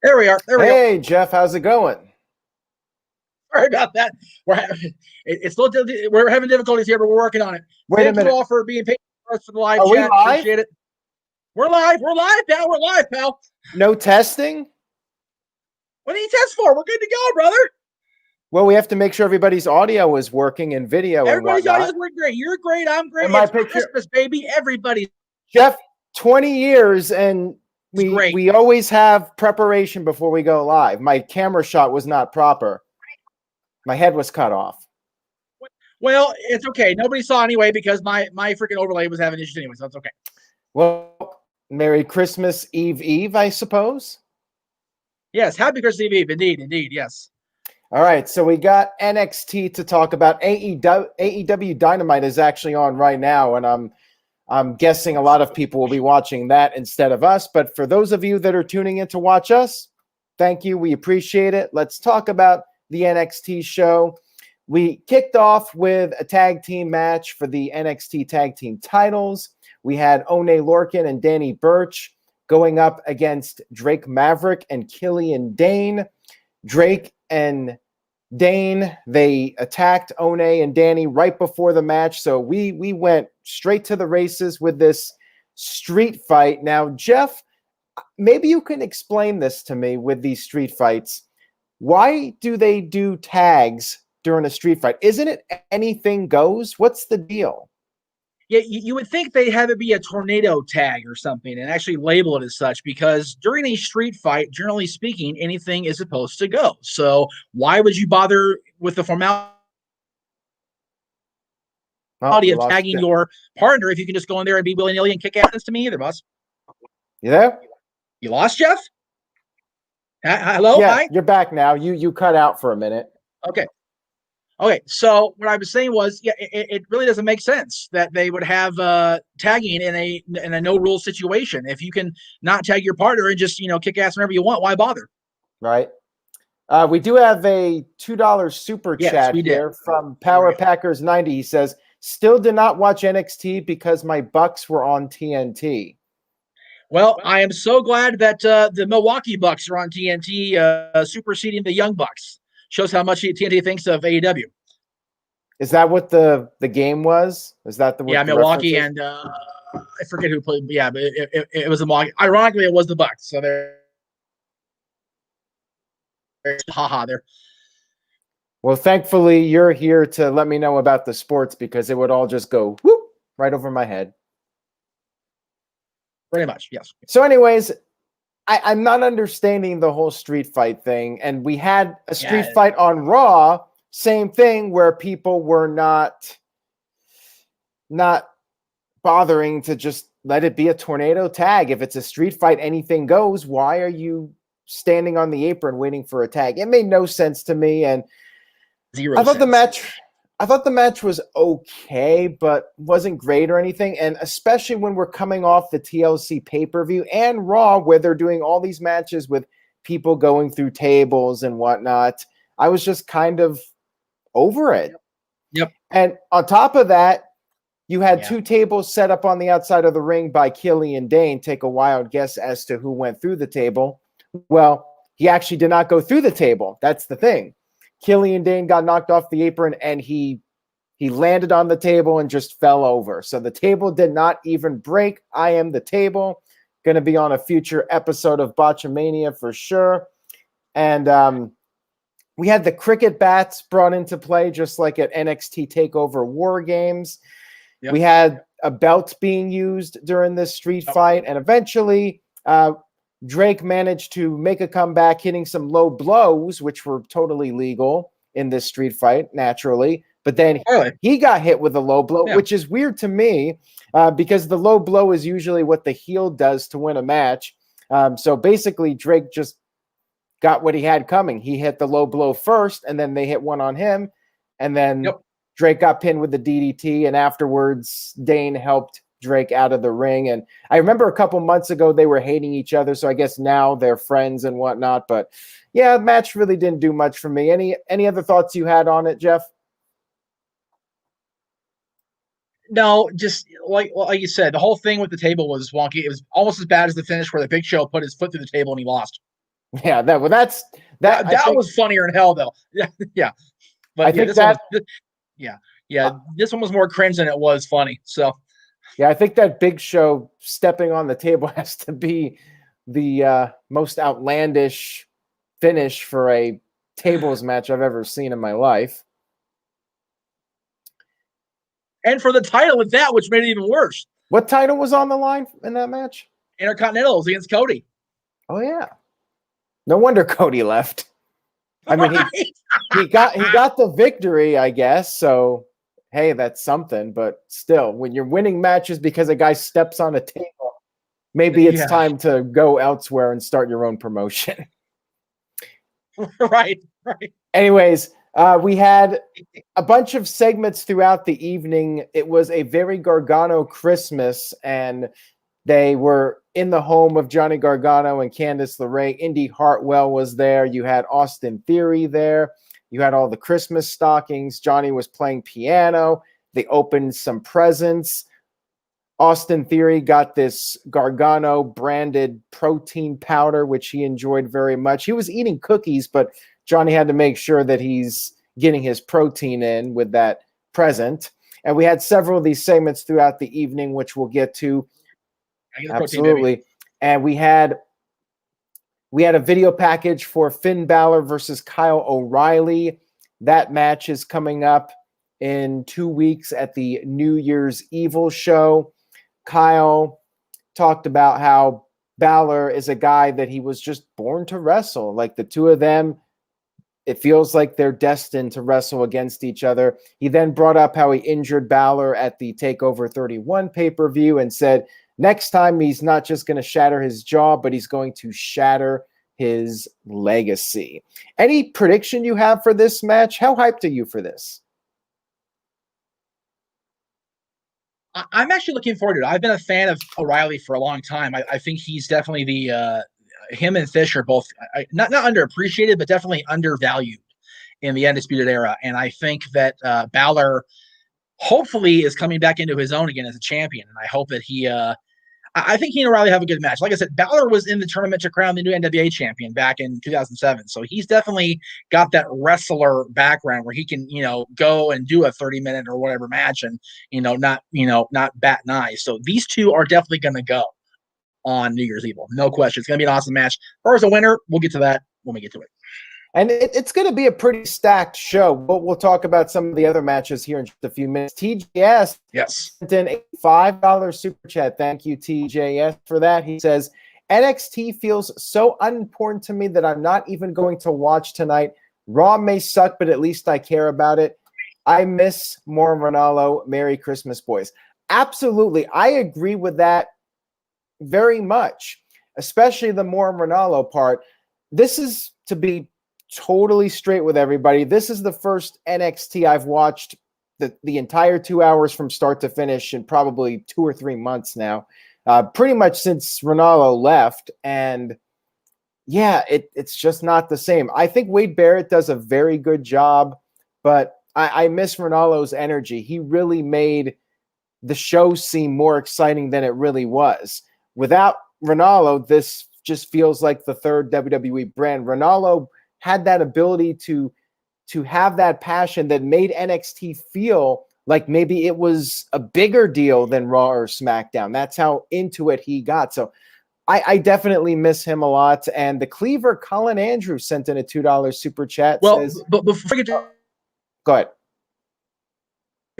There we are. There we go. Hey, Jeff, how's it going? Sorry about that. It's still we're having difficulties here, but we're working on it. Wait a Thank you minute. all for being patient for us for the live Are we chat. live? Appreciate it. We're live. We're live, pal. We're live, pal. No testing? What do you test for? We're good to go, brother. Well, we have to make sure everybody's audio is working and video Everybody's and audios whatnot. work great. You're great. I'm great. And my It's picture, Christmas, baby. Everybody's Jeff, 20 years, and great. we always have preparation before we go live. My camera shot was not proper. My head was cut off. Well, it's okay. Nobody saw anyway because my freaking overlay was having issues anyway, so it's okay. Well, Merry Christmas Eve, I suppose. Yes, happy Christmas Eve. Indeed, yes. All right, so we got NXT to talk about. AEW Dynamite is actually on right now, and I'm guessing a lot of people will be watching that instead of us. But for those of you that are tuning in to watch us, thank you. We appreciate it. Let's talk about the NXT show. We kicked off with a tag team match for the NXT tag team titles. We had Oney Lorcan and Danny Burch going up against Drake Maverick and Killian Dane. Drake and Dane, they attacked Oney and Danny right before the match. So we went straight to the races with this street fight. Now, Jeff, maybe you can explain this to me with these street fights. Why do they do tags during a street fight? Isn't it anything goes? What's the deal? Yeah, you would think they'd have it be a tornado tag or something and actually label it as such because during a street fight, generally speaking, anything is supposed to go. So why would you bother with the formality of tagging your partner if you can just go in there and be willy-nilly and kick ass to me either, boss? You there? You lost, Jeff? Hello? Yeah, Hi? you're back now. You cut out for a minute. Okay, so what I was saying was, yeah, it really doesn't make sense that they would have tagging in a no rule situation. If you can not tag your partner and just kick ass whenever you want, why bother? Right. We do have a $2 super chat here from Power Packers 90. He says, "Still did not watch NXT because my Bucks were on TNT." Well, I am so glad that the Milwaukee Bucks are on TNT, superseding the Young Bucks. Shows how much TNT thinks of AEW. Is that what the game was? Is that the Milwaukee and I forget who played. Yeah, but it was the Milwaukee. Ironically, it was the Bucks. So they're haha there. Well, thankfully, you're here to let me know about the sports because it would all just go whoop right over my head. Pretty much, yes. So, anyways, I'm not understanding the whole street fight thing. And we had a street fight on Raw, same thing, where people were not bothering to just let it be a tornado tag. If it's a street fight, anything goes. Why are you standing on the apron waiting for a tag? It made no sense to me. And I thought the match was okay, but wasn't great or anything. And especially when we're coming off the TLC pay-per-view and Raw, where they're doing all these matches with people going through tables and whatnot, I was just kind of over it. Yep. And on top of that, you had two tables set up on the outside of the ring by Killian Dane. Take a wild guess as to who went through the table. Well, he actually did not go through the table. That's the thing. Killian Dane got knocked off the apron and he landed on the table and just fell over. So the table did not even break. I am the table. Going to be on a future episode of Botchamania for sure. And we had the cricket bats brought into play, just like at NXT TakeOver War Games. Yep. We had a belt being used during this street fight. And eventually Drake managed to make a comeback, hitting some low blows, which were totally legal in this street fight, naturally. But then he got hit with a low blow, which is weird to me because the low blow is usually what the heel does to win a match. So basically, Drake just got what he had coming. He hit the low blow first, and then they hit one on him. And then Drake got pinned with the DDT, and afterwards, Dane helped Drake out of the ring. And I remember a couple months ago, they were hating each other. So I guess now they're friends and whatnot. But yeah, the match really didn't do much for me. Any other thoughts you had on it, Jeff? No, just like you said, the whole thing with the table was wonky. It was almost as bad as the finish where the Big Show put his foot through the table and he lost. Yeah, that's that was funnier in hell though. Yeah. But yeah, this one was more cringe than it was funny. So yeah, I think that Big Show stepping on the table has to be the most outlandish finish for a tables match I've ever seen in my life. And for the title with that, which made it even worse. What title was on the line in that match? Intercontinentals against Cody. Oh yeah. No wonder Cody left. I mean, he got the victory, I guess. So hey, that's something. But still, when you're winning matches because a guy steps on a table, maybe it's time to go elsewhere and start your own promotion. Right. Anyways, we had a bunch of segments throughout the evening. It was a very Gargano Christmas, and they were in the home of Johnny Gargano and Candice LeRae. Indy Hartwell was there. You had Austin Theory there. You had all the Christmas stockings. Johnny was playing piano. They opened some presents. Austin Theory got this Gargano branded protein powder, which he enjoyed very much. He was eating cookies, but Johnny had to make sure that he's getting his protein in with that present. And we had several of these segments throughout the evening, which we'll get to. Absolutely. And we had a video package for Finn Balor versus Kyle O'Reilly. That match is coming up in 2 weeks at the New Year's Evil show. Kyle talked about how Balor is a guy that he was just born to wrestle. Like the two of them, it feels like they're destined to wrestle against each other. He then brought up how he injured Balor at the TakeOver 31 pay-per-view and said next time he's not just going to shatter his jaw, but he's going to shatter his legacy. Any prediction you have for this match? How hyped are you for this? I'm actually looking forward to it. I've been a fan of O'Reilly for a long time. I think he's definitely him and Fish are both not underappreciated, but definitely undervalued in the Undisputed Era. And I think that Balor hopefully is coming back into his own again as a champion. And I hope that I think he and O'Reilly have a good match. Like I said, Balor was in the tournament to crown the new NWA champion back in 2007. So he's definitely got that wrestler background where he can, go and do a 30-minute or whatever match and, not bat an eye. So these two are definitely going to go on New Year's Evil. No question. It's going to be an awesome match. Or as a winner, we'll get to that when we get to it. And it's going to be a pretty stacked show. We'll talk about some of the other matches here in just a few minutes. TJS sent in a $5 super chat. Thank you, TJS, for that. He says, NXT feels so unimportant to me that I'm not even going to watch tonight. Raw may suck, but at least I care about it. I miss Mauro Ranallo. Merry Christmas, boys. Absolutely. I agree with that very much, especially the Mauro Ranallo part. This is to be totally straight with everybody. This is the first NXT I've watched the entire 2 hours from start to finish in probably 2 or 3 months now, pretty much since Ranallo left. And yeah, it's just not the same. I think Wade Barrett does a very good job, but I miss Ranallo's energy. He really made the show seem more exciting than it really was. Without Ranallo, this just feels like the third WWE brand. Ranallo had that ability to have that passion that made NXT feel like maybe it was a bigger deal than Raw or SmackDown. That's how into it he got. So I definitely miss him a lot. And the Cleaver, Colin Andrews, sent in a $2 super chat. Well, says, but before we get to go ahead.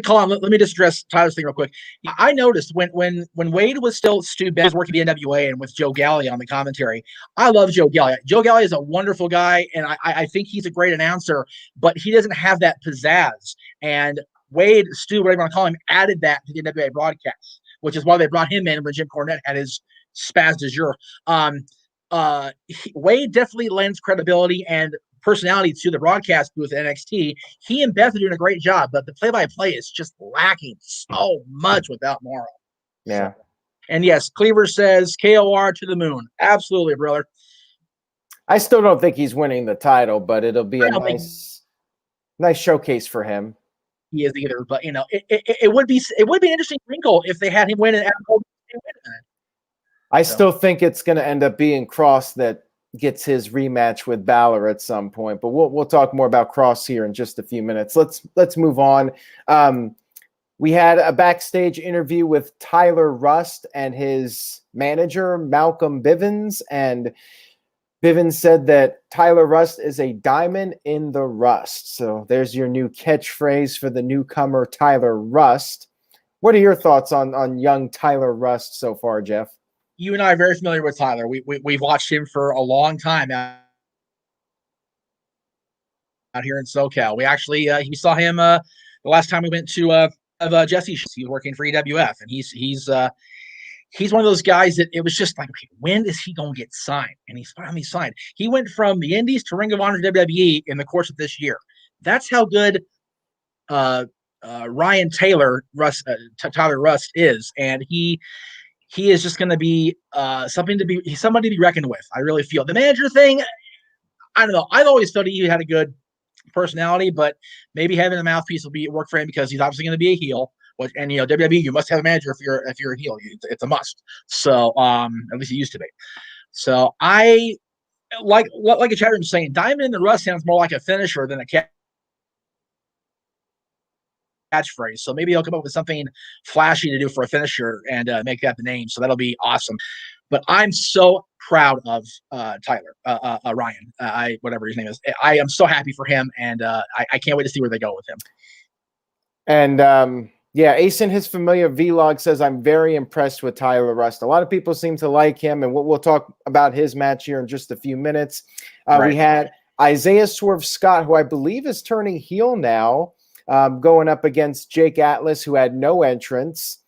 Colin, let me just address Tyler's thing real quick. I noticed when Wade was still Stu Ben was working the NWA and with Joe Galli on the commentary. I love Joe Galli. Joe Galli is a wonderful guy, and I think he's a great announcer, but he doesn't have that pizzazz. And Wade, Stu, whatever you want to call him, added that to the NWA broadcast, which is why they brought him in when Jim Cornette had his spaz de jour. Wade definitely lends credibility and personality to the broadcast booth at NXT. He and Beth are doing a great job, but the play-by-play is just lacking so much without Mauro. Yeah. So, and yes, Cleaver says KOR to the moon. Absolutely, brother. I still don't think he's winning the title, but it'll be a nice showcase for him. He is either, but it would be an interesting wrinkle if they had him win and I still think it's going to end up being Cross that gets his rematch with Balor at some point. But we'll talk more about Cross here in just a few minutes. Let's move on. We had a backstage interview with Tyler Rust and his manager, Malcolm Bivens, and Bivens said that Tyler Rust is a diamond in the rust. So there's your new catchphrase for the newcomer, Tyler Rust. What are your thoughts on young Tyler Rust so far, Jeff? You and I are very familiar with Tyler. We've watched him for a long time out here in SoCal. We actually we saw him the last time we went to Jesse. He was working for EWF, and he's one of those guys that it was just like, okay, when is he going to get signed? And he's finally signed. He went from the Indies to Ring of Honor to WWE in the course of this year. That's how good Ryan Taylor Tyler Rust is, and he is just going to be somebody to be reckoned with. I really feel the manager thing. I don't know. I've always felt he had a good personality, but maybe having a mouthpiece will work for him because he's obviously going to be a heel. And WWE, you must have a manager if you're a heel. It's a must. So at least it used to be. So I like a chat room saying, Diamond in the Rust sounds more like a finisher than a catchphrase. So maybe he'll come up with something flashy to do for a finisher and make that the name. So that'll be awesome. But I'm so proud of Tyler, Ryan, whatever his name is. I am so happy for him, and I can't wait to see where they go with him. And yeah, Ace in his familiar vlog says, I'm very impressed with Tyler Rust. A lot of people seem to like him, and we'll talk about his match here in just a few minutes. Right. We had Isaiah Swerve Scott, who I believe is turning heel now, going up against Jake Atlas, who had no entrance.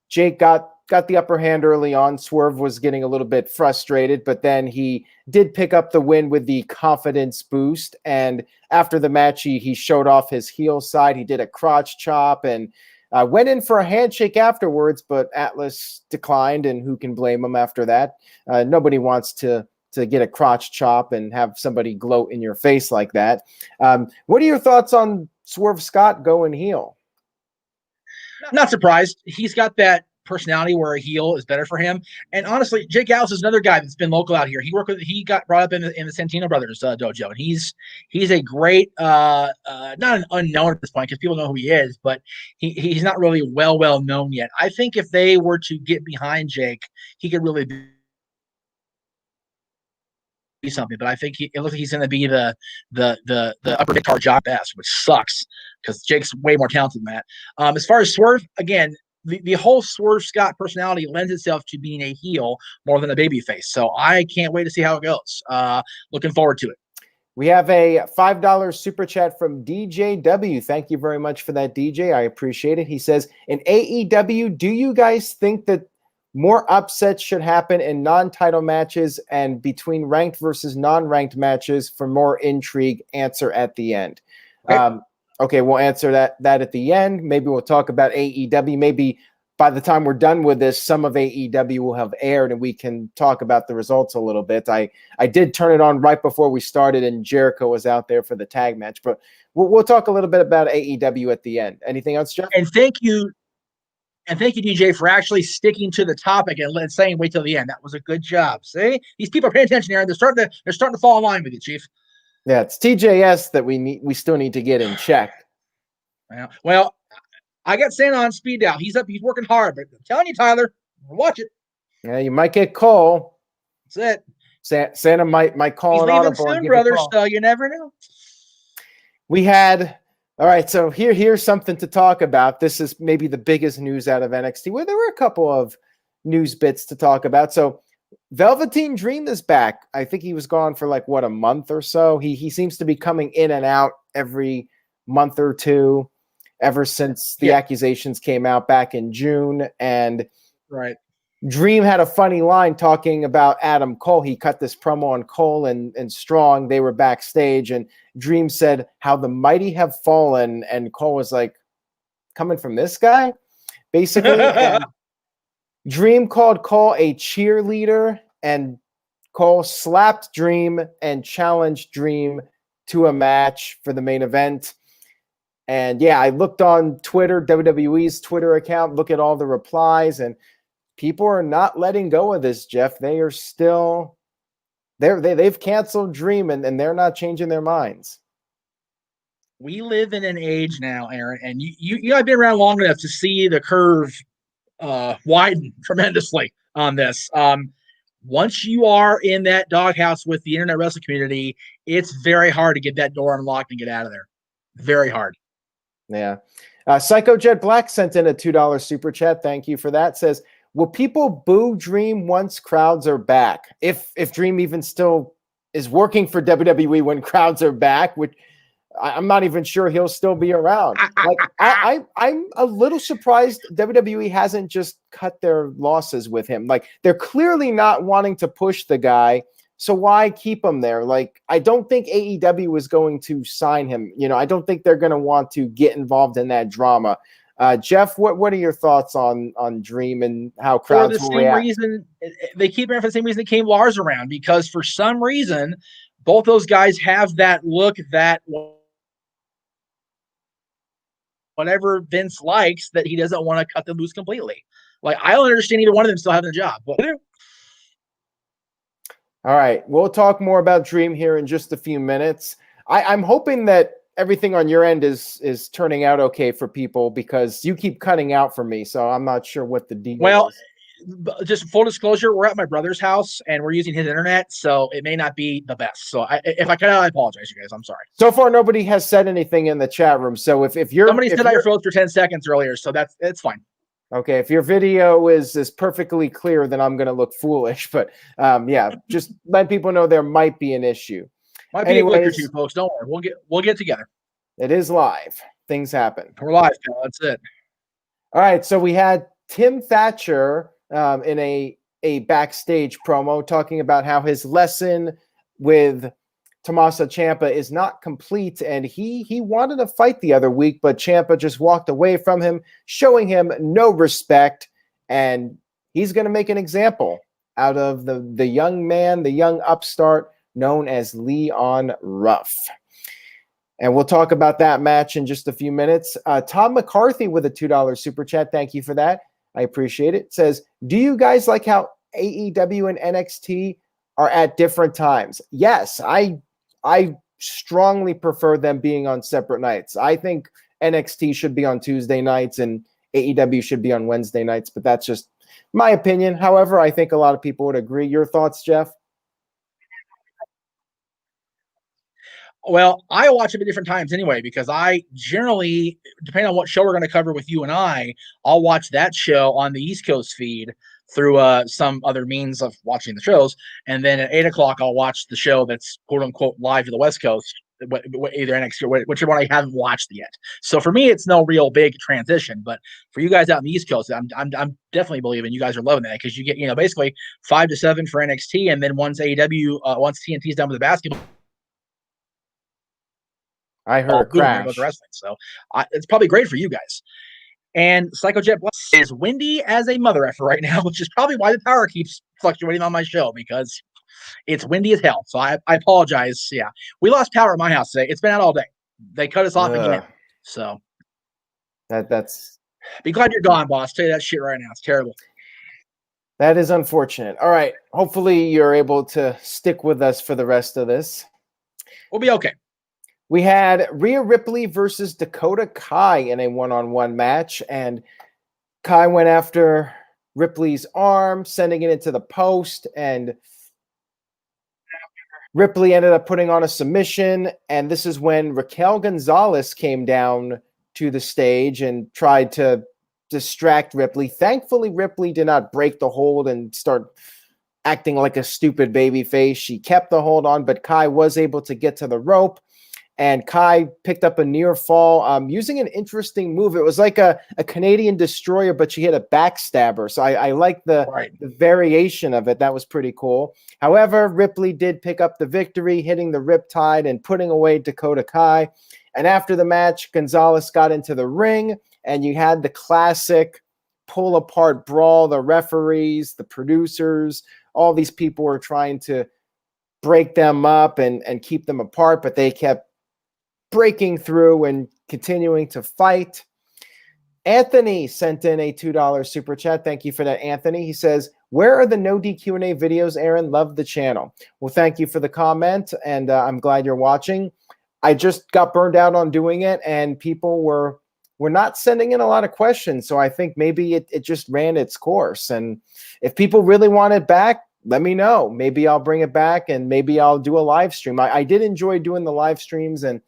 Jake got the upper hand early on. Swerve was getting a little bit frustrated, but then he did pick up the win with the confidence boost. And after the match, he showed off his heel side. He did a crotch chop and went in for a handshake afterwards, but Atlas declined, and who can blame him after that? Nobody wants to get a crotch chop and have somebody gloat in your face like that. What are your thoughts on Swerve Scott going heel? Not surprised. He's got that personality where a heel is better for him. And honestly, Jake Atlas is another guy that's been local out here. He got brought up in the Santino Brothers dojo, and he's a great not an unknown at this point because people know who he is, but he's not really well known yet. I think if they were to get behind Jake, he could really be something. But I think it looks like he's going to be the upper mid card job best, which sucks because Jake's way more talented than that. As far as Swerve, again, the whole Swerve Scott personality lends itself to being a heel more than a babyface. So I can't wait to see how it goes. Looking forward to it. We have a $5 super chat from DJW. Thank you very much for that, DJ. I appreciate it. He says, in AEW, do you guys think that more upsets should happen in non-title matches and between ranked versus non-ranked matches for more intrigue? Answer at the end. Okay. Okay, we'll answer that at the end. Maybe we'll talk about AEW. Maybe by the time we're done with this, some of AEW will have aired and we can talk about the results a little bit. I did turn it on right before we started and Jericho was out there for the tag match. But we'll talk a little bit about AEW at the end. Anything else, Jeff? And thank you, DJ, for actually sticking to the topic and saying wait till the end. That was a good job. See? These people are paying attention, Aaron. They're starting to fall in line with you, Chief. Yeah, it's TJS that we still need to get in check. Well, I got Santa on speed dial. He's working hard, but I'm telling you, Tyler, watch it. Yeah, you might get Cole. That's it. Santa might call an audible. He's leaving soon, brother, so you never know. We had all right, so here's something to talk about. This is maybe the biggest news out of NXT. Well, there were a couple of news bits to talk about. So Velveteen Dream is back. I think he was gone for like a month or so. He seems to be coming in and out every month or two ever since the accusations came out back in June. And Dream had a funny line talking about Adam Cole. He cut this promo on Cole and Strong. They were backstage, and Dream said how the mighty have fallen. And Cole was like, coming from this guy, basically. And Dream called Cole a cheerleader, and Cole slapped Dream and challenged Dream to a match for the main event. And yeah, I looked on Twitter, WWE's Twitter account, look at all the replies, and people are not letting go of this, Jeff. They are still they've canceled Dream, and they're not changing their minds. We live in an age now, Aaron, and you have been around long enough to see the curve widen tremendously on this. Once you are in that doghouse with the internet wrestling community, it's very hard to get that door unlocked and get out of there. Very hard. Yeah. Psycho Jet Black sent in a $2 super chat. Thank you for that. Says, will people boo Dream once crowds are back? If Dream even still is working for WWE when crowds are back, which I'm not even sure he'll still be around. Like I'm a little surprised WWE hasn't just cut their losses with him. Like they're clearly not wanting to push the guy. So why keep him there? Like, I don't think AEW is going to sign him. You know, I don't think they're going to want to get involved in that drama. Jeff, what are your thoughts on Dream and how crowds will react? Reason they keep him for the same reason they came Lars around, because for some reason both those guys have that look that whatever Vince likes, that he doesn't want to cut them loose completely. Like, I don't understand either one of them still having a job. But all right, we'll talk more about Dream here in just a few minutes. I'm hoping that everything on your end is turning out okay for people, because you keep cutting out for me, so I'm not sure what the deal is. Just full disclosure, we're at my brother's house and we're using his internet, so it may not be the best. So if I cut out, I apologize, you guys. I'm sorry. So far, nobody has said anything in the chat room. So if you're somebody said I froze for 10 seconds earlier, so it's fine. Okay, if your video is perfectly clear, then I'm going to look foolish. But yeah, just let people know there might be an issue. Might be a glitch or two, folks. Don't worry, we'll get together. It is live. Things happen. We're live, pal. That's it. All right, so we had Tim Thatcher in a backstage promo talking about how his lesson with Tommaso Ciampa is not complete, and he wanted to fight the other week, but Ciampa just walked away from him, showing him no respect, and he's going to make an example out of the young man, the young upstart known as Leon Ruff. And we'll talk about that match in just a few minutes. Tom McCarthy with a $2 super chat. Thank you for that. I appreciate it. Says, do you guys like how AEW and NXT are at different times? Yes, I strongly prefer them being on separate nights. I think NXT should be on Tuesday nights and AEW should be on Wednesday nights, but that's just my opinion. However, I think a lot of people would agree. Your thoughts, Jeff? Well, I watch them at different times anyway, because I generally, depending on what show we're going to cover with you and I'll watch that show on the East Coast feed through some other means of watching the shows. And then at 8 o'clock, I'll watch the show that's quote unquote live to the West Coast, either NXT or whichever one I haven't watched yet. So for me, it's no real big transition. But for you guys out in the East Coast, I'm definitely believing you guys are loving that, because you get, basically 5 to 7 for NXT, and then once AEW, once TNT's done with the basketball, I heard a crash. About the wrestling, so it's probably great for you guys. And Psycho Jet Black is windy as a mother effer right now, which is probably why the power keeps fluctuating on my show, because it's windy as hell. So I apologize. Yeah, we lost power at my house today. It's been out all day. They cut us off again. So that's. Be glad you're gone, boss. I'll tell you that shit right now. It's terrible. That is unfortunate. All right. Hopefully you're able to stick with us for the rest of this. We'll be okay. We had Ria Ripley versus Dakota Kai in a one-on-one match, and Kai went after Ripley's arm, sending it into the post, and Ripley ended up putting on a submission, and this is when Raquel Gonzalez came down to the stage and tried to distract Ripley. Thankfully, Ripley did not break the hold and start acting like a stupid baby face. She kept the hold on, but Kai was able to get to the rope. And Kai picked up a near fall using an interesting move. It was like a Canadian destroyer, but she hit a backstabber. So I like the variation of it. That was pretty cool. However, Ripley did pick up the victory, hitting the riptide and putting away Dakota Kai. And after the match, Gonzalez got into the ring, and you had the classic pull-apart brawl. The referees, the producers, all these people were trying to break them up and keep them apart, but they kept breaking through and continuing to fight. Anthony sent in a $2 super chat. Thank you for that, Anthony. He says, where are the no DQ&A videos, Aaron? Love the channel. Well, thank you for the comment, and I'm glad you're watching. I just got burned out on doing it, and people were not sending in a lot of questions, so I think maybe it just ran its course. And if people really want it back, let me know. Maybe I'll bring it back, and maybe I'll do a live stream. I did enjoy doing the live streams, and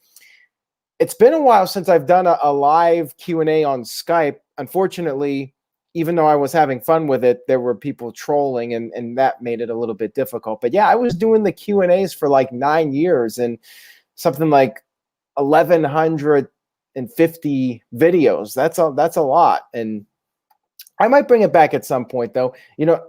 it's been a while since I've done a live Q&A on Skype. Unfortunately, even though I was having fun with it, there were people trolling, and that made it a little bit difficult. But yeah, I was doing the Q&As for like 9 years and something like 1,150 videos. That's a lot. And I might bring it back at some point, though. You know,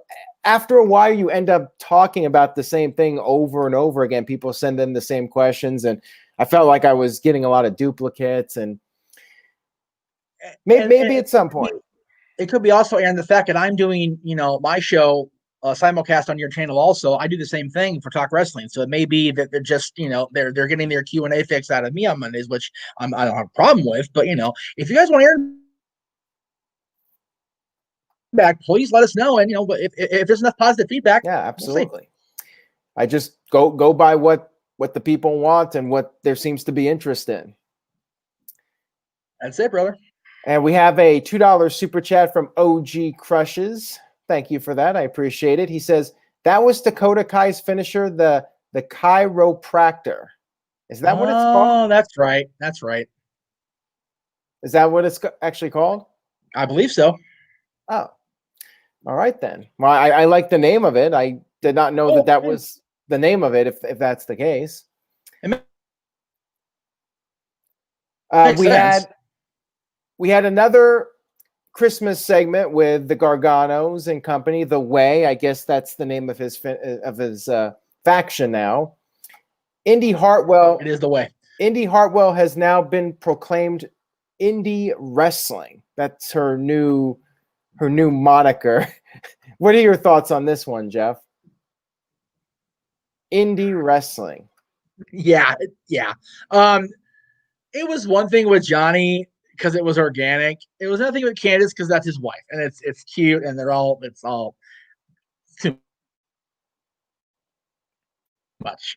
after a while, you end up talking about the same thing over and over again. People send in the same questions, and I felt like I was getting a lot of duplicates, and maybe at some point. It could be also, Aaron, the fact that I'm doing, my show simulcast on your channel also. I do the same thing for Talk Wrestling. So it may be that they're just, they're getting their Q&A fix out of me on Mondays, which I don't have a problem with. But, if you guys want to hear back, please let us know. And, if there's enough positive feedback. Yeah, absolutely. I just go by what the people want and what there seems to be interest in. That's it, brother. And we have a $2 super chat from OG Crushes. Thank you for that. I appreciate it. He says, that was Dakota Kai's finisher, the chiropractor. Is that what it's called? Oh, that's right. That's right. Is that what it's actually called? I believe so. Oh, all right then. Well, I like the name of it. I did not know that was the name of it, if that's the case. We had another Christmas segment with the Garganos and company, The Way. I guess that's the name of his faction now. Indy Hartwell. It is The Way. Indy Hartwell has now been proclaimed Indie Wrestling. That's her new moniker. What are your thoughts on this one, Jeff? Indie Wrestling. Yeah. It was one thing with Johnny because it was organic. It was another thing with Candace because that's his wife, and it's cute, and it's all too much.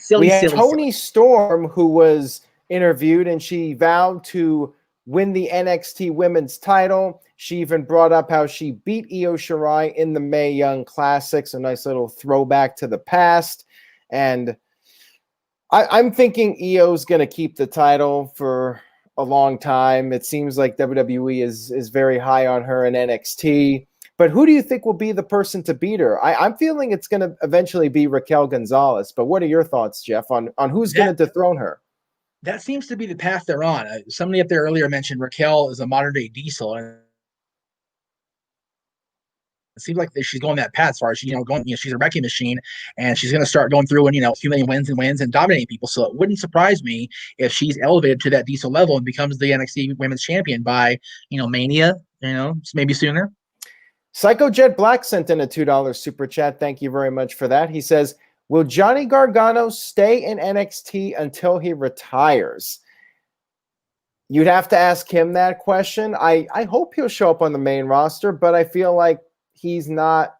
We had Toni Storm, who was interviewed, and she vowed to win the NXT Women's title. She even brought up how she beat Io Shirai in the Mae Young Classics, a nice little throwback to the past. And I'm thinking Io's going to keep the title for a long time. It seems like WWE is very high on her in NXT. But who do you think will be the person to beat her? I'm feeling it's going to eventually be Raquel Gonzalez. But what are your thoughts, Jeff, on who's going to dethrone her? That seems to be the path they're on. Somebody up there earlier mentioned Raquel is a modern-day Diesel, and it seems like she's going that path as far as she's a wrecking machine, and she's going to start going through and accumulating wins and dominating people. So it wouldn't surprise me if she's elevated to that Diesel level and becomes the NXT Women's Champion by Mania, maybe sooner. Psycho Jet Black sent in a $2 super chat. Thank you very much for that. He says, will Johnny Gargano stay in NXT until he retires? You'd have to ask him that question. I hope he'll show up on the main roster, but I feel like he's not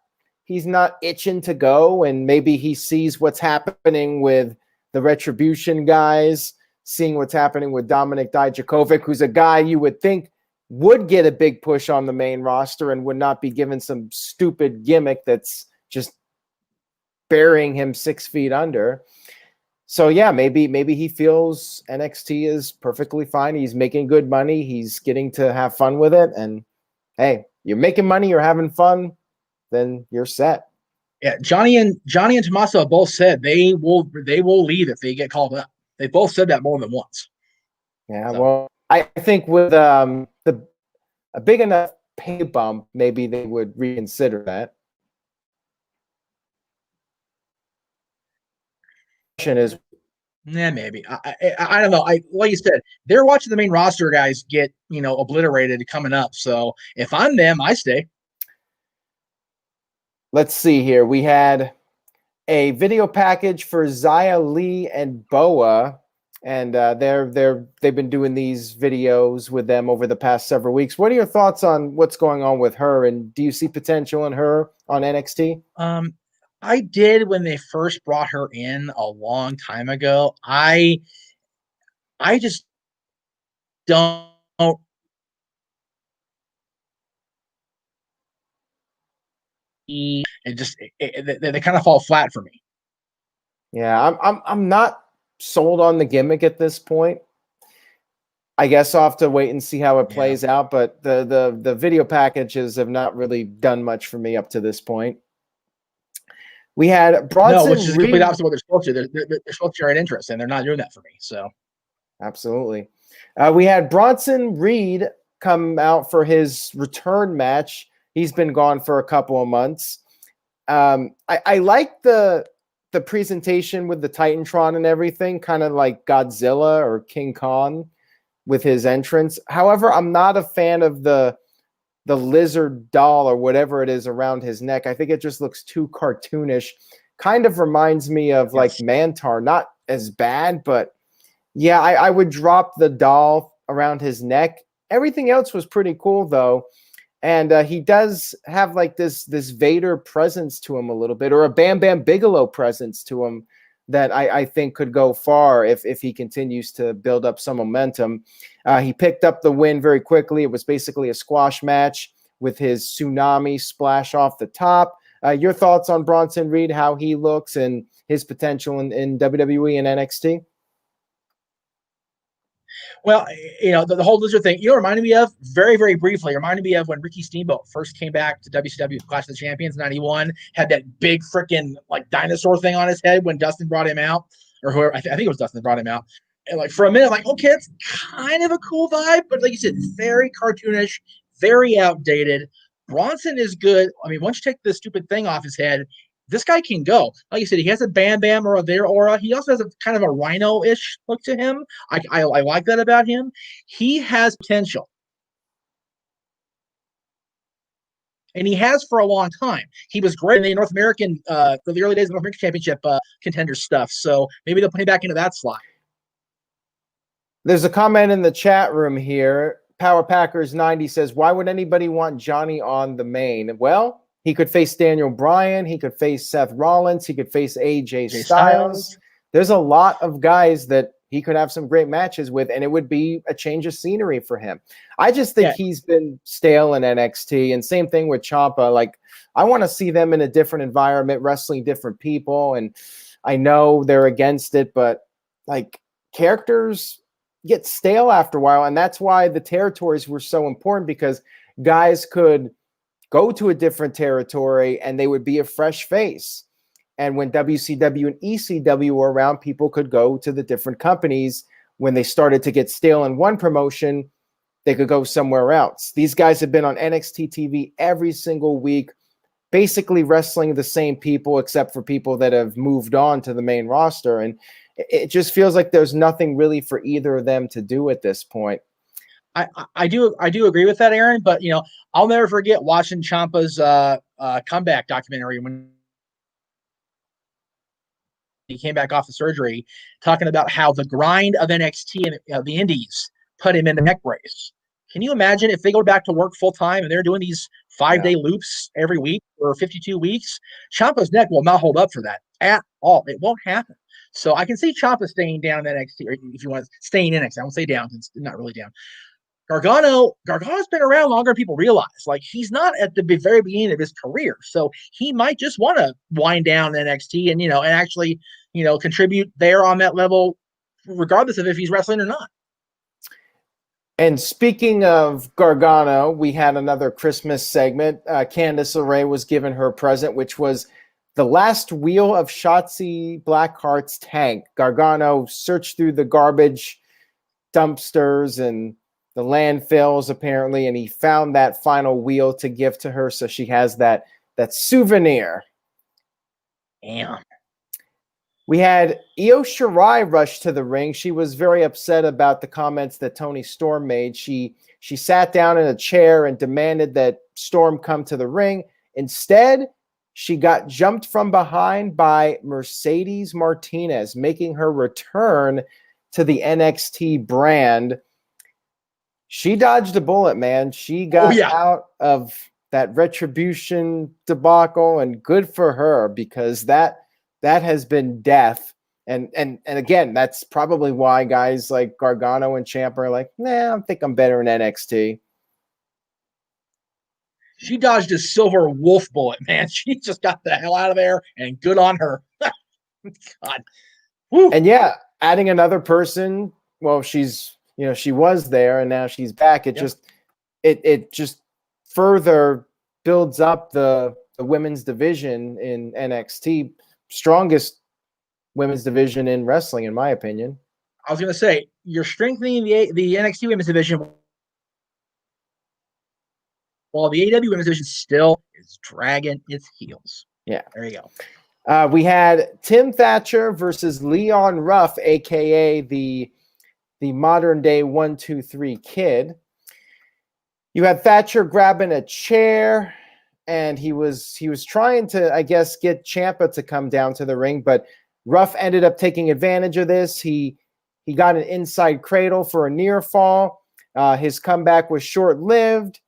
itching to go, and maybe he sees what's happening with the Retribution guys, seeing what's happening with Dominik Dijakovic, who's a guy you would think would get a big push on the main roster and would not be given some stupid gimmick that's just burying him 6 feet under. So yeah, maybe he feels NXT is perfectly fine. He's making good money. He's getting to have fun with it. And hey, you're making money, you're having fun, then you're set. Yeah, Johnny and Tommaso both said they will leave if they get called up. They both said that more than once. Yeah, so. Well, I think with a big enough pay bump, maybe they would reconsider that. Is maybe I don't know. Like you said, they're watching the main roster guys get obliterated coming up. So if I'm them, I stay. Let's see here. We had a video package for Xia Li and Boa, and they've been doing these videos with them over the past several weeks. What are your thoughts on what's going on with her, and do you see potential in her on NXT? I did when they first brought her in a long time ago. I just don't. They kind of fall flat for me. Yeah, I'm not sold on the gimmick at this point. I guess I'll have to wait and see how it plays out, but the video packages have not really done much for me up to this point. We had Bronson which is the complete opposite of what they're supposed to. They're supposed to generate interest, and they're not doing that for me. So, absolutely. We had Bronson Reed come out for his return match. He's been gone for a couple of months. I like the presentation with the Titantron and everything, kind of like Godzilla or King Kong with his entrance. However, I'm not a fan of the lizard doll or whatever it is around his neck. I think it just looks too cartoonish. Kind of reminds me of like Mantar. Not as bad, but yeah, I would drop the doll around his neck. Everything else was pretty cool though. And he does have like this Vader presence to him a little bit, or a Bam Bam Bigelow presence to him that I think could go far if he continues to build up some momentum. He picked up the win very quickly. It was basically a squash match with his tsunami splash off the top. Your thoughts on Bronson Reed, how he looks and his potential in WWE and NXT? Well, the whole lizard thing, reminded me of very, very briefly, reminded me of when Ricky Steamboat first came back to WCW Clash of the Champions in 91, had that big freaking like dinosaur thing on his head when Dustin brought him out, or whoever, I think it was Dustin that brought him out. And like for a minute, I'm like, okay, it's kind of a cool vibe, but like you said, very cartoonish, very outdated. Bronson is good. I mean, once you take this stupid thing off his head, this guy can go. Like you said, he has a Bam Bam or a Vader aura. He also has a kind of a Rhino-ish look to him. I like that about him. He has potential. And he has for a long time. He was great in the North American, for the early days of the North American Championship contender stuff. So maybe they'll put him back into that slot. There's a comment in the chat room here. Power Packers 90 says, why would anybody want Johnny on the main? Well, he could face Daniel Bryan. He could face Seth Rollins. He could face AJ Styles. There's a lot of guys that he could have some great matches with, and it would be a change of scenery for him. I just think he's been stale in NXT, and same thing with Ciampa. Like, I want to see them in a different environment, wrestling different people, and I know they're against it, but like characters get stale after a while, and that's why the territories were so important, because guys could go to a different territory and they would be a fresh face. And when WCW and ECW were around, people could go to the different companies. When they started to get stale in one promotion, they could go somewhere else. These guys have been on NXT TV every single week, basically wrestling the same people, except for people that have moved on to the main roster. And it just feels like there's nothing really for either of them to do at this point. I do agree with that, Aaron. But I'll never forget watching Ciampa's comeback documentary when he came back off the surgery, talking about how the grind of NXT and the Indies put him in the neck brace. Can you imagine if they go back to work full time and they're doing these 5-day loops every week or 52 weeks? Ciampa's neck will not hold up for that at all. It won't happen. So I can see Ciampa staying down in NXT, or if you want, staying in NXT. I won't say down. It's not really down. Gargano's been around longer than people realize. Like, he's not at the very beginning of his career, so he might just want to wind down NXT and and actually contribute there on that level, regardless of if he's wrestling or not. And speaking of Gargano, we had another Christmas segment. Candice LeRae was given her present, which was the last wheel of Shotzi Blackheart's tank. Gargano searched through the garbage dumpsters and the landfills, apparently, and he found that final wheel to give to her, so she has that souvenir. Damn. We had Io Shirai rush to the ring. She was very upset about the comments that Toni Storm made. She sat down in a chair and demanded that Storm come to the ring. Instead, she got jumped from behind by Mercedes Martinez, making her return to the NXT brand. She dodged a bullet, man. She got out of that Retribution debacle, and good for her, because that has been death. And again, that's probably why guys like Gargano and Ciampa are like, nah, I think I'm better in NXT. She dodged a silver wolf bullet, man. She just got the hell out of there, and good on her. God. Woo. And yeah, adding another person. Well, she's, she was there and now she's back. It just further builds up the women's division in NXT. Strongest women's division in wrestling, in my opinion. I was going to say, you're strengthening the NXT women's division, while the AEW women's division still is dragging its heels. Yeah. There you go. We had Tim Thatcher versus Leon Ruff, a.k.a. the modern-day 1-2-3 Kid. You had Thatcher grabbing a chair, and he was trying to, I guess, get Ciampa to come down to the ring, but Ruff ended up taking advantage of this. He got an inside cradle for a near fall. His comeback was short-lived,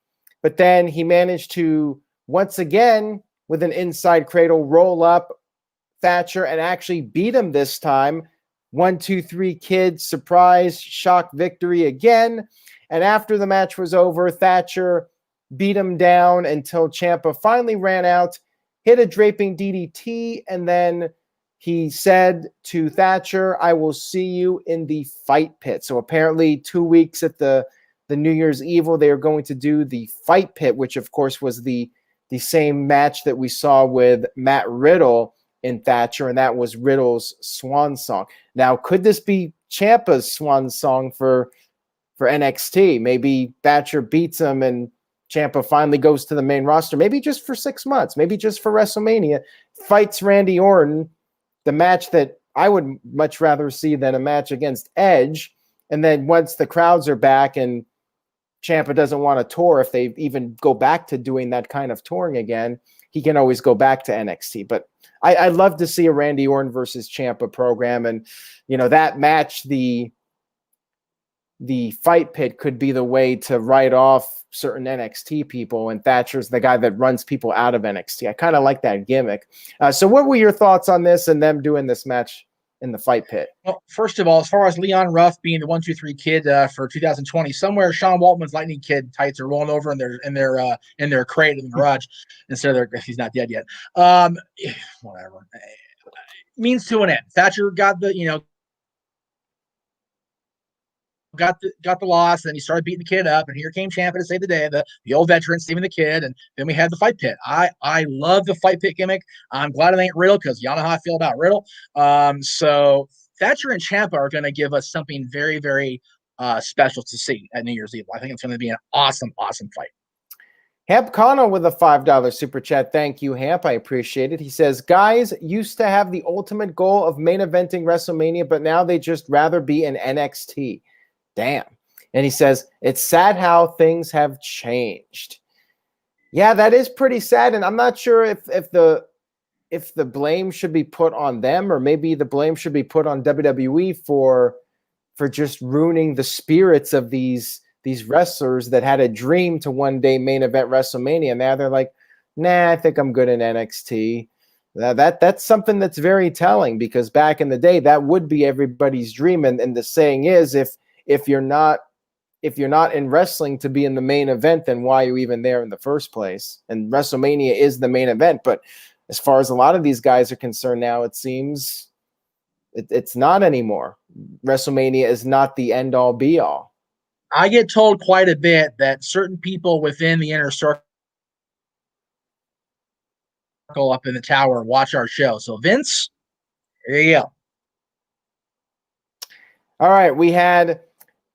but then he managed to, once again, with an inside cradle, roll up Thatcher and actually beat him this time. 1-2-3 Kid, surprise, shock victory again. And after the match was over, Thatcher beat him down until Ciampa finally ran out, hit a draping DDT, and then he said to Thatcher, I will see you in the fight pit. So apparently 2 weeks at the New Year's Evil, they are going to do the fight pit, which of course was the same match that we saw with Matt Riddle in Thatcher, and that was Riddle's swan song. Now, could this be Ciampa's swan song for NXT? Maybe Thatcher beats him and Ciampa finally goes to the main roster, maybe just for 6 months, maybe just for WrestleMania, fights Randy Orton, the match that I would much rather see than a match against Edge. And then once the crowds are back and Ciampa doesn't want to tour, if they even go back to doing that kind of touring again, he can always go back to NXT. But I'd love to see a Randy Orton versus Ciampa program. And, that match, the fight pit could be the way to write off certain NXT people. And Thatcher's the guy that runs people out of NXT. I kind of like that gimmick. So what were your thoughts on this and them doing this match in the fight pit? Well, first of all, as far as Leon Ruff being the 1-2-3 Kid for 2020, somewhere Sean Waltman's Lightning Kid tights are rolling over in their crate in the garage instead of he's not dead yet. Whatever. Means to an end. Thatcher got the got the loss, and he started beating the Kid up, and here came Ciampa to save the day, the old veteran saving the Kid, and then we had the fight pit. I love the fight pit gimmick. I'm glad it ain't Riddle, because y'all know how I feel about Riddle. So Thatcher and Ciampa are going to give us something very, very special to see at New Year's Eve. I think it's going to be an awesome fight. Hamp Connor with a $5 super chat. Thank you, Hamp. I appreciate it. He says, guys used to have the ultimate goal of main eventing WrestleMania, but now they just rather be in NXT. Damn. And he says, it's sad how things have changed. Yeah, that is pretty sad. And I'm not sure if the blame should be put on them, or maybe the blame should be put on WWE for just ruining the spirits of these wrestlers that had a dream to one day main event WrestleMania. Now they're like, nah, I think I'm good in NXT. That's something that's very telling, because back in the day, that would be everybody's dream. And the saying is, if you're not in wrestling to be in the main event, then why are you even there in the first place? And WrestleMania is the main event. But as far as a lot of these guys are concerned now, it seems it's not anymore. WrestleMania is not the end all be all. I get told quite a bit that certain people within the inner circle up in the tower watch our show. So Vince, there you go. All right, we had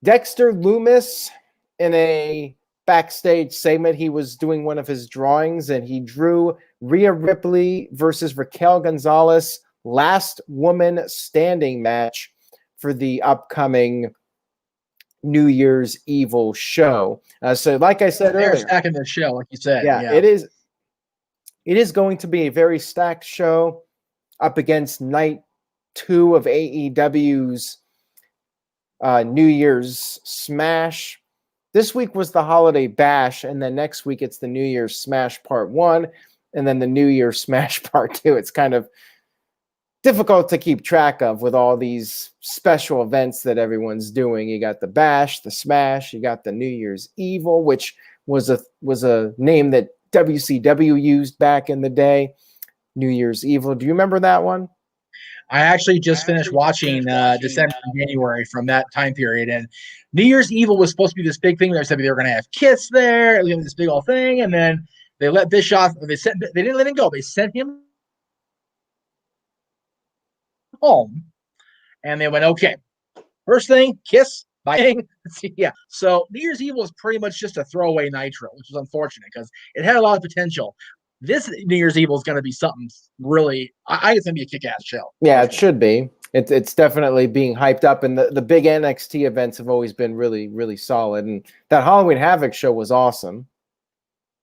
Dexter Lumis in a backstage segment. He was doing one of his drawings, and he drew Ria Ripley versus Raquel Gonzalez, last woman standing match for the upcoming New Year's Evil show. So like I said earlier, they're stacking the show, like you said. Yeah, it is going to be a very stacked show up against night 2 of AEW's New Year's Smash. This week was the Holiday Bash, and then next week it's the New Year's Smash Part 1, and then the New Year's Smash Part 2. It's kind of difficult to keep track of with all these special events that everyone's doing. You got the Bash, the Smash, you got the New Year's Evil, which was a name that WCW used back in the day. New Year's Evil. Do you remember that one? I actually just finished watching December and January from that time period, and New Year's Evil was supposed to be this big thing. They said they were going to have Kiss there, this big old thing, and then they let Bischoff. They didn't let him go. They sent him home, and they went, okay, first thing, Kiss, bye. Yeah. So New Year's Evil is pretty much just a throwaway Nitro, which is unfortunate because it had a lot of potential. This New Year's Evil is going to be something really. I think it's going to be a kick-ass show. Yeah, it should be. It's definitely being hyped up, and the big NXT events have always been really, really solid. And that Halloween Havoc show was awesome.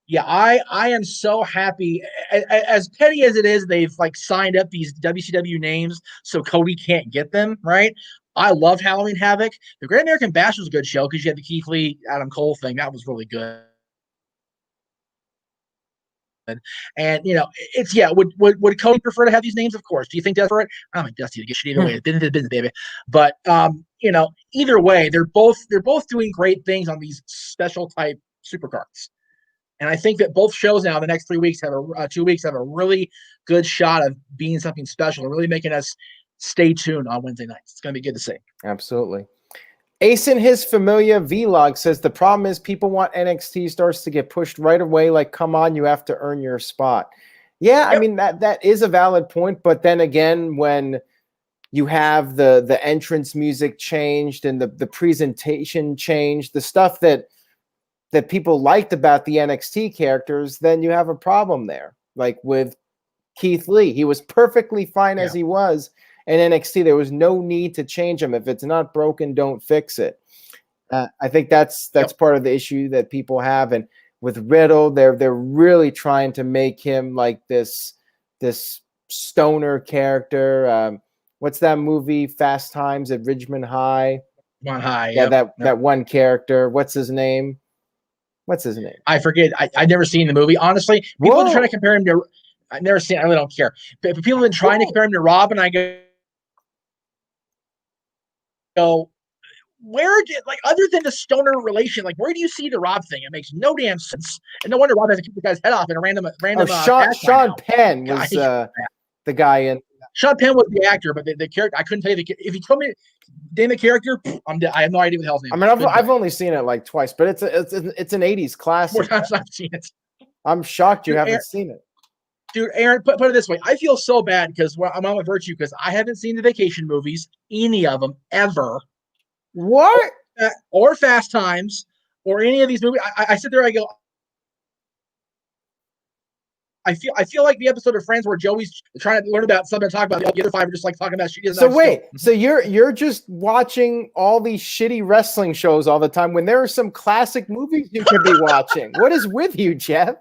Yeah, I am so happy. As petty as it is, they've signed up these WCW names so Cody can't get them, right? I love Halloween Havoc. The Great American Bash was a good show because you had the Keith Lee, Adam Cole thing. That was really good. And it's would Cody prefer to have these names? Of course. Do you think that's for it? I don't think Dusty to get shit either way. Business is business, baby. But either way, they're both doing great things on these special type supercards. And I think that both shows now, the next 3 weeks, 2 weeks, have a really good shot of being something special and really making us stay tuned on Wednesday nights. It's going to be good to see. Absolutely. Ace in his Familia vlog says the problem is people want NXT stars to get pushed right away. Like, come on, you have to earn your spot. Yeah, yep. I mean, that is a valid point. But then again, when you have the entrance music changed and the presentation changed, the stuff that people liked about the NXT characters, then you have a problem there. Like with Keith Lee, he was perfectly fine as he was in NXT. There was no need to change him. If it's not broken, don't fix it. I think that's part of the issue that people have. And with Riddle, they're really trying to make him like this stoner character. What's that movie? Fast Times at Ridgemont High. Yeah, that one character. What's his name? I forget. I never seen the movie. Honestly, people are trying to compare him to. I've never seen. I really don't care. But people have been trying to compare him to Rob, and I go, where did other than the stoner relation, where do you see the Rob thing? It makes no damn sense, and no wonder Rob has to keep the guy's head off in a random. Sean Penn was the guy in. Sean Penn was the actor, but the character I couldn't tell you. If you told me name the character, I have no idea what the hell's name. I mean, I've only seen it twice, but it's an '80s classic. More times I've seen it. I'm shocked you haven't seen it. Dude, Aaron, put it this way. I feel so bad because I'm on with Virtue because I haven't seen the vacation movies, any of them, ever. What? Or Fast Times, or any of these movies. I sit there, I go, I feel like the episode of Friends where Joey's trying to learn about something to talk about. The other five are just talking about shit. So wait, so you're just watching all these shitty wrestling shows all the time when there are some classic movies you could be watching. What is with you, Jeff?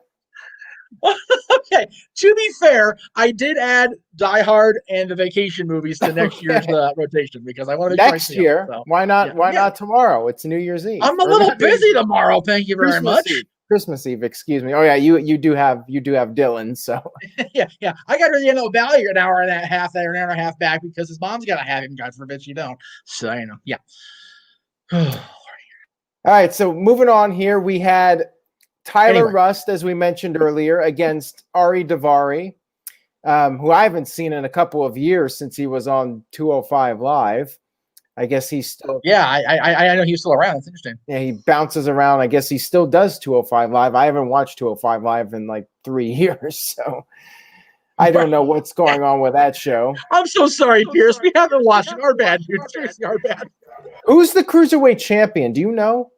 Okay, to be fair, I did add Die Hard and the vacation movies to next year's rotation because I want to next year. So. Why not? Why not tomorrow? It's New Year's Eve. I'm a little busy tomorrow. Thank you very much. Christmas Eve, excuse me. Oh yeah, you do have Dylan. So yeah. I got to Valley an hour and a half there, an hour and a half back because his mom's got to have him. God forbid she don't. So yeah. All right, so moving on here, we had Tyler Rust, as we mentioned earlier, against Ari Daivari, who I haven't seen in a couple of years since he was on 205 Live. I guess he's still. Yeah, I know he's still around. That's interesting. Yeah, he bounces around. I guess he still does 205 Live. I haven't watched 205 Live in 3 years, so I don't know what's going on with that show. I'm so sorry, Pierce. We haven't watched it. Our bad, dude. Seriously, our bad. Who's the Cruiserweight champion? Do you know?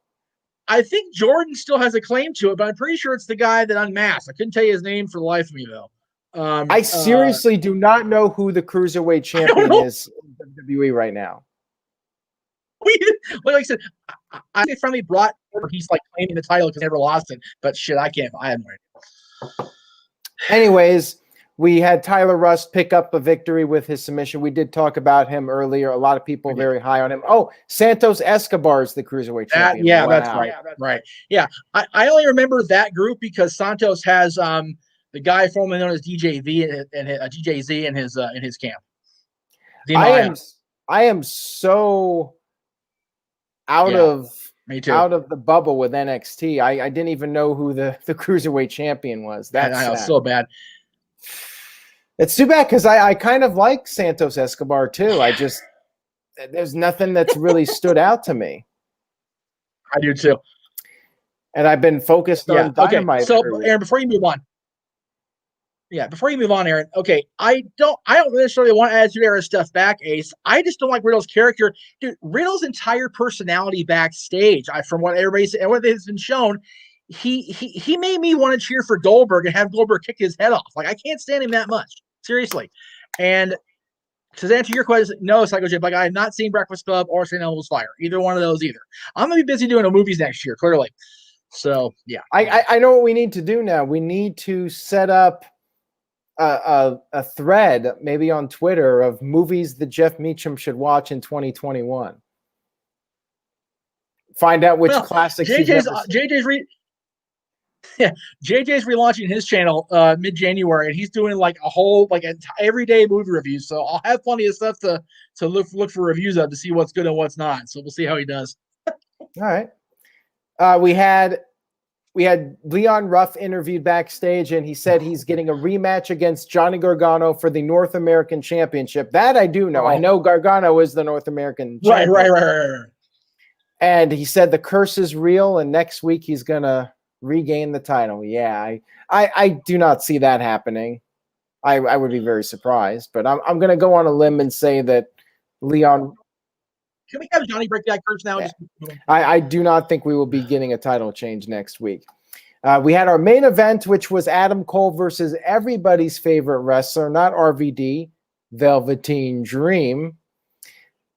I think Jordan still has a claim to it, but I'm pretty sure it's the guy that unmasked. I couldn't tell you his name for the life of me, though. I seriously do not know who the Cruiserweight champion is in WWE right now. Like I said, I finally brought he's claiming the title because he never lost it. But shit, I have no idea. Anyways, We had Tyler Rust pick up a victory with his submission. We did talk about him earlier. A lot of people very high on him. Oh, Santos Escobar is the Cruiserweight champion. Yeah, wow. that's right. Right. Yeah. I only remember that group because Santos has the guy formerly known as DJV and DJZ in his camp. I am so out of the bubble with NXT. I didn't even know who the Cruiserweight champion was. That's so bad. It's too bad because I kind of like Santos Escobar too. There's nothing that's really stood out to me. I do too. And I've been focused on Dynamite. Okay. So Aaron, before you move on, Aaron. Okay, I don't necessarily want Attitude Era stuff back, Ace. I just don't like Riddle's character, dude. Riddle's entire personality backstage, from what everybody's and what has been shown, he made me want to cheer for Goldberg and have Goldberg kick his head off. Like, I can't stand him that much, seriously. And to answer your question, no, Psycho J, like, I have not seen Breakfast Club or St. Elmo's Fire, either one of those either. I'm gonna be busy doing the movies next year, clearly. So yeah, I know what we need to do now. We need to set up a thread, maybe on Twitter, of movies that Jeff Meacham should watch in 2021. Find out which classics. JJ's relaunching his channel mid-January, and he's doing like a whole everyday movie review. So I'll have plenty of stuff to look for reviews of to see what's good and what's not. So we'll see how he does. All right. We had Leon Ruff interviewed backstage, and he said he's getting a rematch against Johnny Gargano for the North American Championship. That I do know. I know Gargano is the North American champion. Right. And he said the curse is real, and next week he's gonna regain the title. Yeah, I do not see that happening. I would be very surprised, but I'm gonna go on a limb and say that Leon. Can we have Johnny break that curse now? Yeah. I do not think we will be getting a title change next week. We had our main event, which was Adam Cole versus everybody's favorite wrestler, not RVD, Velveteen Dream.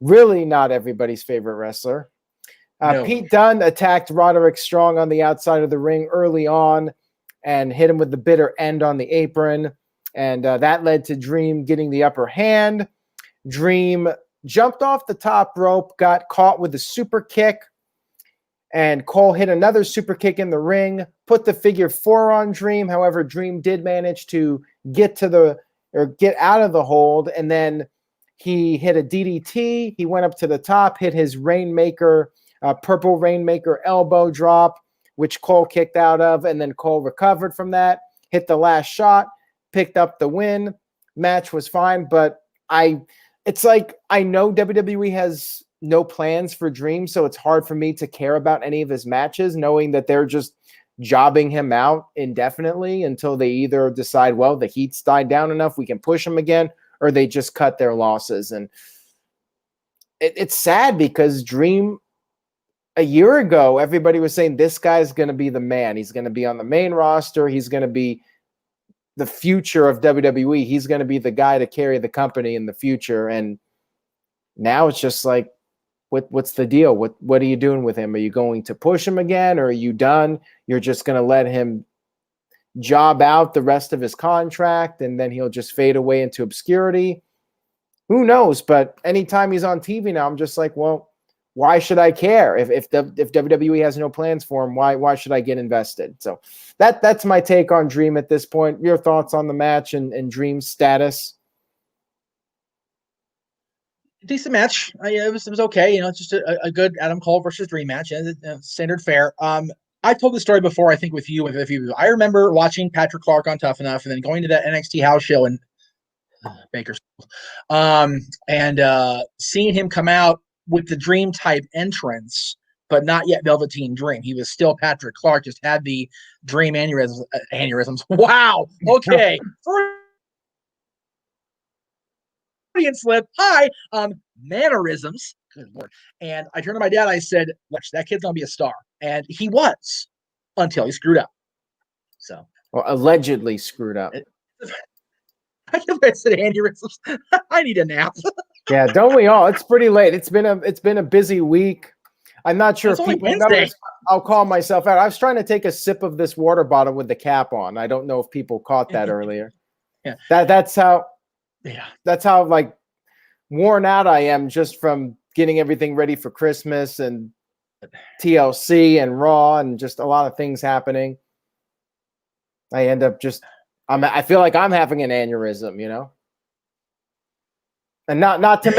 Really not everybody's favorite wrestler. No. Pete Dunne attacked Roderick Strong on the outside of the ring early on and hit him with the bitter end on the apron. And that led to Dream getting the upper hand. Dream jumped off the top rope, got caught with a super kick, and Cole hit another super kick in the ring, put the figure 4 on Dream. However, Dream did manage to get out of the hold, and then he hit a DDT. He went up to the top, hit his Rainmaker, purple Rainmaker elbow drop, which Cole kicked out of, and then Cole recovered from that, hit the last shot, picked up the win. Match was fine, but it's like I know WWE has no plans for Dream, so it's hard for me to care about any of his matches, knowing that they're just jobbing him out indefinitely until they either decide, well, the heat's died down enough, we can push him again, or they just cut their losses. And it's sad because Dream, a year ago, everybody was saying this guy's going to be the man. He's going to be on the main roster. He's going to be the future of WWE. He's going to be the guy to carry the company in the future. And now it's just like, what's the deal? What are you doing with him? Are you going to push him again, or are you done? You're just going to let him job out the rest of his contract, and then he'll just fade away into obscurity? Who knows? But anytime he's on TV now, I'm just like, well, why should I care? If WWE has no plans for him, why should I get invested? So that's my take on Dream at this point. Your thoughts on the match and Dream's status? Decent match. It was okay. It's just a good Adam Cole versus Dream match. Standard fare. I told this story before, I think, with you, with a few people. I remember watching Patrick Clark on Tough Enough and then going to that NXT house show in Bakersfield, and seeing him come out with the Dream type entrance, but not yet Velveteen Dream. He was still Patrick Clark, just had the Dream aneurysms. Wow. Okay. Slip. Hi. Mannerisms. Good Lord. And I turned to my dad. I said, "Watch, that kid's gonna be a star," and he was, until he screwed up. So, well, allegedly screwed up. I said aneurysms. I need a nap. Yeah, don't we all? It's pretty late. It's been a busy week. I'm not sure if people notice. I'll call myself out. I was trying to take a sip of this water bottle with the cap on. I don't know if people caught that earlier. Yeah. That's how Yeah. that's how like worn out I am just from getting everything ready for Christmas and TLC and Raw and just a lot of things happening. I end up I feel like I'm having an aneurysm, you know? And not to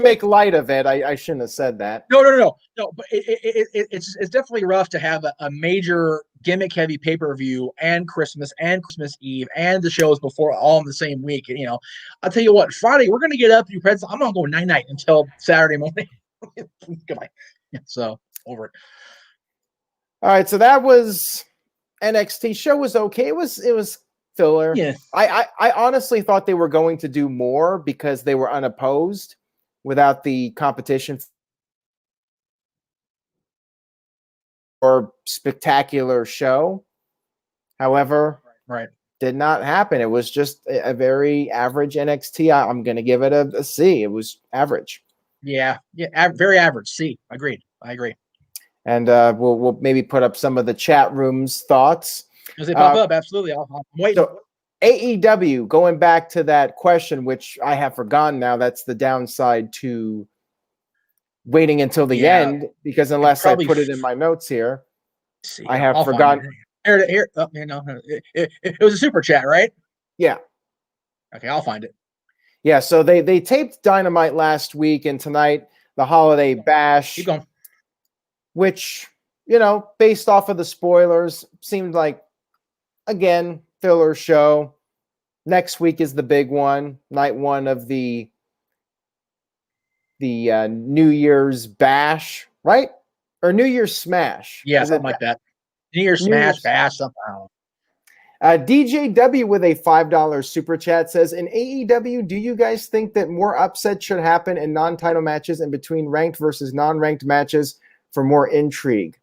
make light of it. I shouldn't have said that. No. But it's definitely rough to have a major gimmick heavy pay-per-view and Christmas Eve and the shows before all in the same week. You know, I'll tell you what, Friday we're gonna get up, do presents. I'm gonna go night until Saturday morning. Goodbye. Yeah, so over it. All right, so that was NXT. Show was okay. It was filler. Yeah. I honestly thought they were going to do more because they were unopposed without the competition or spectacular show. However, right, did not happen. It was just a very average NXT. I'm going to give it a C. It was average. Yeah, very average. C. Agreed. I agree. And we'll maybe put up some of the chat room's thoughts As they pop up, absolutely. I'm waiting. So AEW, going back to that question, which I have forgotten now, that's the downside to waiting until the end, because unless I put it in my notes here, I have forgotten. Here, you know, it was a super chat, right? Yeah. Okay, I'll find it. Yeah, so they taped Dynamite last week, and tonight the Holiday Bash. Keep going. Which, you know, based off of the spoilers, seemed like, again, filler show. Next week is the big one, night one of the New Year's Bash, right? Or New Year's Smash. Yeah, something like that. New Year's Smash, Bash, something. DJW with a $5 super chat says, in AEW, do you guys think that more upsets should happen in non-title matches and between ranked versus non-ranked matches for more intrigue?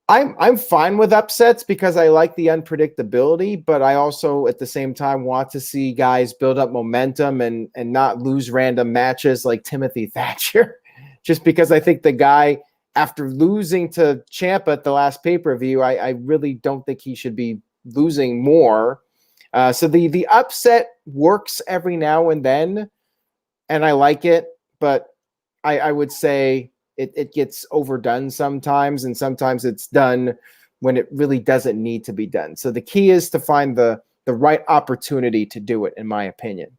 I'm fine with upsets because I like the unpredictability, but I also at the same time want to see guys build up momentum and not lose random matches like Timothy Thatcher. Just because I think the guy, after losing to Ciampa at the last pay-per-view, I really don't think he should be losing more. So the upset works every now and then, and I like it, but I would say it gets overdone sometimes, and sometimes it's done when it really doesn't need to be done. So the key is to find the right opportunity to do it, in my opinion.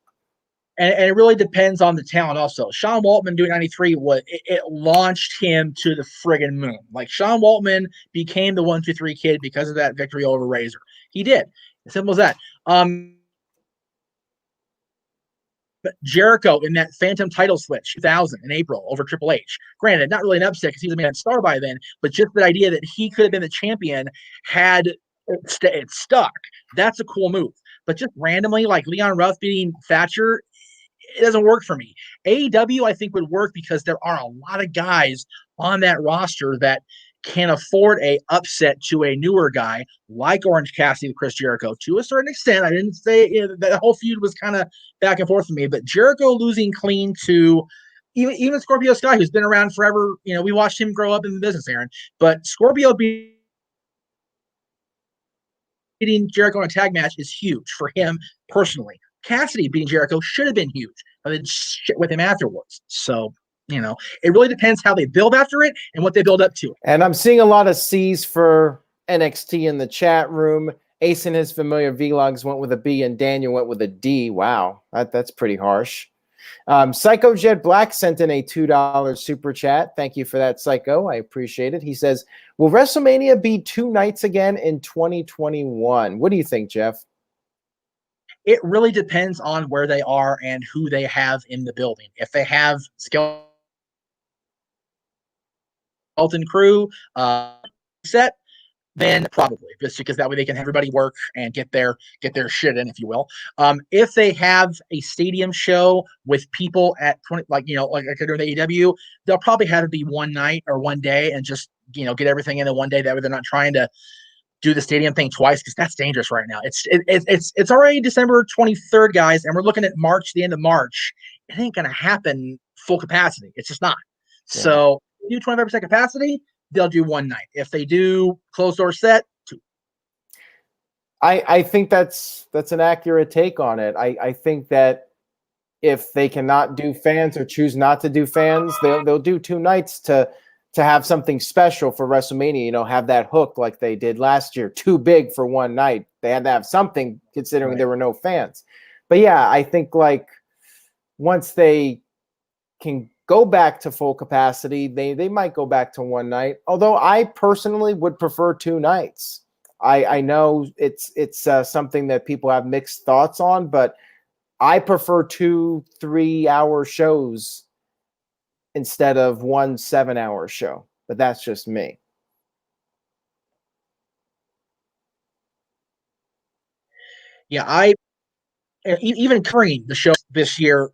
And it really depends on the talent also. Sean Waltman doing 93, it launched him to the friggin' moon. Like, Sean Waltman became the 1-2-3 kid because of that victory over Razor. He did. As simple as that. But Jericho in that Phantom title switch 2000 in April over Triple H. Granted, not really an upset because he was a main star by then, but just the idea that he could have been the champion had it stuck. That's a cool move. But just randomly, like Leon Ruff beating Thatcher, it doesn't work for me. AEW, I think, would work because there are a lot of guys on that roster that can afford a upset to a newer guy like Orange Cassidy with Chris Jericho to a certain extent. I didn't say that whole feud was kind of back and forth for me, but Jericho losing clean to even Scorpio Sky, who's been around forever. You know, we watched him grow up in the business, Aaron, but Scorpio beating Jericho in a tag match is huge for him personally. Cassidy beating Jericho should have been huge, but then shit with him afterwards. So, you know, it really depends how they build after it and what they build up to. And I'm seeing a lot of C's for NXT in the chat room. Ace and his familiar vlogs went with a B, and Daniel went with a D. Wow, that's pretty harsh. Psycho Jet Black sent in a $2 super chat. Thank you for that, Psycho. I appreciate it. He says, will WrestleMania be 2 nights again in 2021? What do you think, Jeff? It really depends on where they are and who they have in the building. If they have Skeleton Crew set, then probably, just because that way they can have everybody work and get their shit in, if you will. If they have a stadium show with people at 20, like they're doing the AEW, they'll probably have it be one night or one day and just get everything in one day. That way they're not trying to do the stadium thing twice, because that's dangerous right now. It's already December 23rd, guys, and we're looking at March, the end of March. It ain't gonna happen full capacity. It's just not. Yeah. So do 25% capacity, they'll do one night. If they do closed door set, 2. I think that's an accurate take on it. I think that if they cannot do fans or choose not to do fans, they'll do 2 nights to have something special for WrestleMania. You know, have that hook like they did last year. Too big for one night. They had to have something considering there were no fans. But yeah, I think like once they can go back to full capacity, they might go back to one night. Although I personally would prefer 2 nights. I know it's something that people have mixed thoughts on, but I prefer 2 3-hour shows instead of 1 7-hour show. But that's just me. Yeah, even covering the show this year,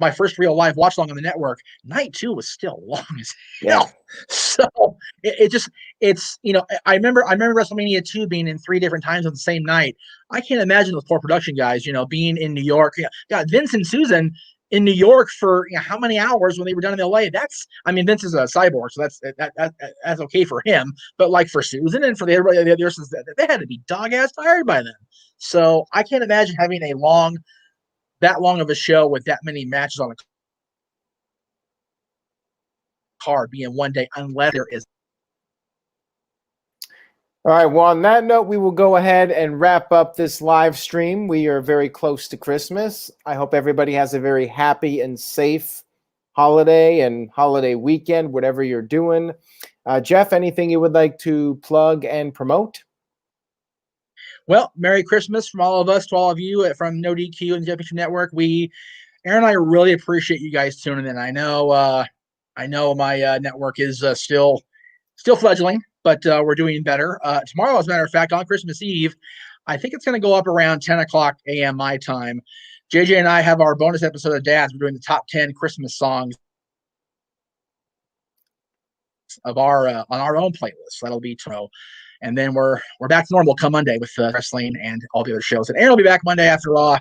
my first real live watch along on the network, night 2 was still long as hell. Yeah. So it's I remember WrestleMania 2 being in 3 different times on the same night. I can't imagine those poor production guys, being in New York. Yeah, Vince and Susan in New York for how many hours when they were done in LA. Vince is a cyborg, so that's okay for him. But like for Susan and for everybody, the others, they had to be dog ass tired by then. So I can't imagine having that long of a show with that many matches on a card being one day, unless there is. All right. Well, on that note, we will go ahead and wrap up this live stream. We are very close to Christmas. I hope everybody has a very happy and safe holiday and holiday weekend, whatever you're doing. Jeff, anything you would like to plug and promote? Well, Merry Christmas from all of us to all of you from No DQ and the Championship Network. Aaron and I really appreciate you guys tuning in. I know my network is still fledgling, but we're doing better. Tomorrow, as a matter of fact, on Christmas Eve, I think it's going to go up around 10 o'clock a.m. my time. JJ and I have our bonus episode of Dads. We're doing the top 10 Christmas songs of our on our own playlist. That'll be tomorrow. And then we're back to normal come Monday with wrestling and all the other shows. And Aaron will be back Monday after Raw,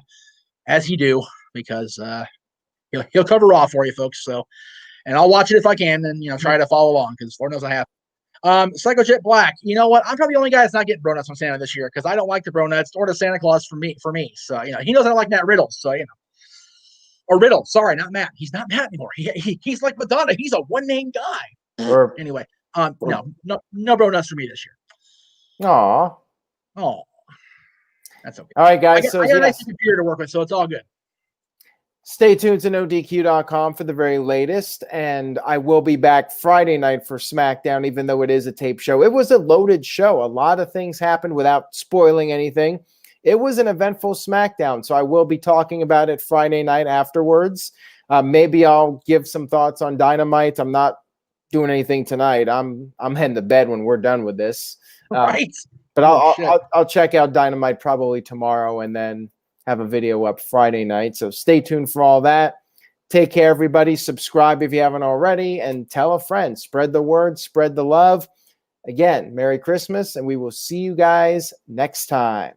as he do, because he'll cover Raw for you folks. So, and I'll watch it if I can, and try to follow along because Lord knows I have. Psycho Jet Black. You know what? I'm probably the only guy that's not getting bro nuts from Santa this year because I don't like the bro nuts or the Santa Claus for me. So he knows I don't like Matt Riddle. So or Riddle. Sorry, not Matt. He's not Matt anymore. He's like Madonna. He's a one name guy. Anyway, no bro nuts for me this year. Aw. Oh, that's okay. All right, guys. I got a nice computer to work with, so it's all good. Stay tuned to NoDQ.com for the very latest, and I will be back Friday night for SmackDown, even though it is a tape show. It was a loaded show. A lot of things happened without spoiling anything. It was an eventful SmackDown, so I will be talking about it Friday night afterwards. Maybe I'll give some thoughts on Dynamite. I'm not doing anything tonight. I'm heading to bed when we're done with this. Right. But I'll check out Dynamite probably tomorrow and then have a video up Friday night. So stay tuned for all that. Take care, everybody. Subscribe if you haven't already and tell a friend. Spread the word, spread the love. Again, Merry Christmas, and we will see you guys next time.